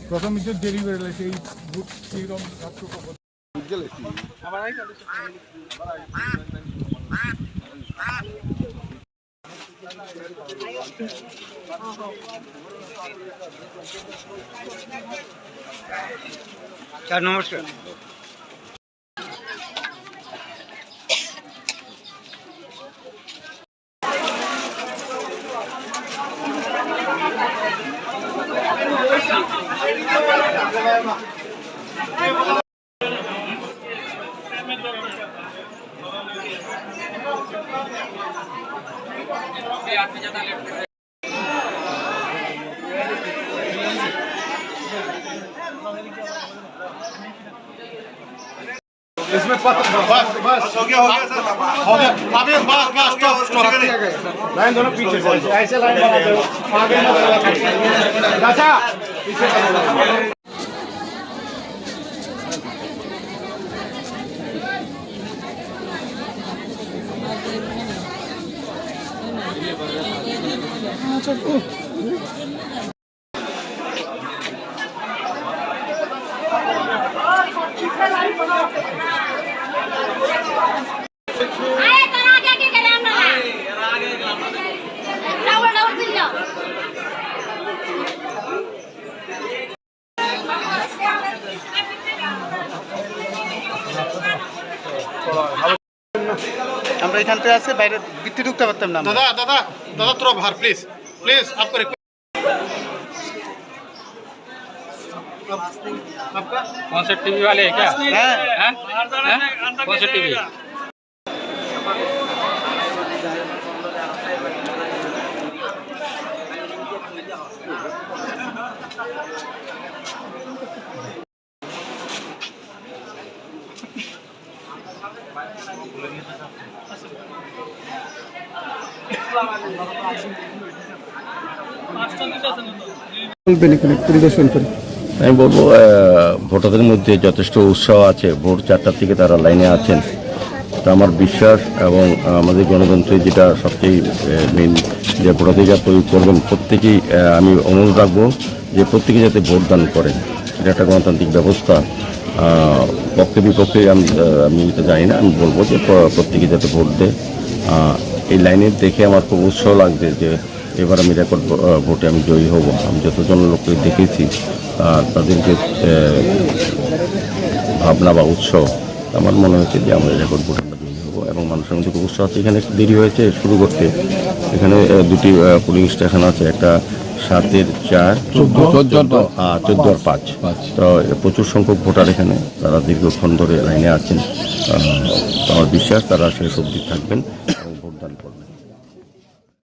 প্রথম কিছু দেরি করে সেই নমস্কার। इसमें बस हो गया सर, हो गया। अभी बस स्टॉप लाइन दोनों पीछे से ऐसे लाइन बना दो, आगे मत चाचा पीछे আমরা এখানটায় আছে, বাইরে ভিতরে ঢুকতে পারতাম না। দাদা দাদা দাদা थोड़ा बाहर प्लीज प्लीज आपको आपका कौन सा टीवी वाले है क्या? हैं कौन सा टीवी? আমি বলবো ভোটারদের মধ্যে যথেষ্ট উৎসাহ আছে। ভোর 4টার থেকে তারা লাইনে আছেন। তো আমার বিশ্বাস এবং আমাদের গণতন্ত্রে যেটা সবচেয়ে মেন, যে ভোটাধিকার প্রয়োগ করবেন প্রত্যেকেই, আমি অনুরোধ রাখবো যে প্রত্যেকে যাতে ভোটদান করেন। এটা একটা গণতান্ত্রিক ব্যবস্থা। পক্ষে বিপক্ষে আমি এটা জানি না, আমি বলবো যে প্রত্যেকে যাতে ভোট দেয়। এই লাইনে দেখে আমার খুব উৎসাহ লাগছে যে এবার আমি রেকর্ড ভোটে আমি জয়ী হব। আমি যতজন লোককে দেখেছি তাদের যে ভাবনা বা উৎসাহ, আমার মনে হচ্ছে যে আমরা রেকর্ড ভোটে আমরা জয়ী হব। এবং মানুষের মধ্যে খুব উৎসাহ আছে। এখানে একটু দেরি হয়েছে শুরু করতে। এখানে দুটি পুলিং স্টেশন আছে, একটা 7-4, 14 আর 5। তো প্রচুর সংখ্যক ভোটার এখানে, তারা দীর্ঘক্ষণ ধরে লাইনে আছেন। আমার বিশ্বাস তারা শেষ অবধি থাকবেন এবং ভোটদান করবেন।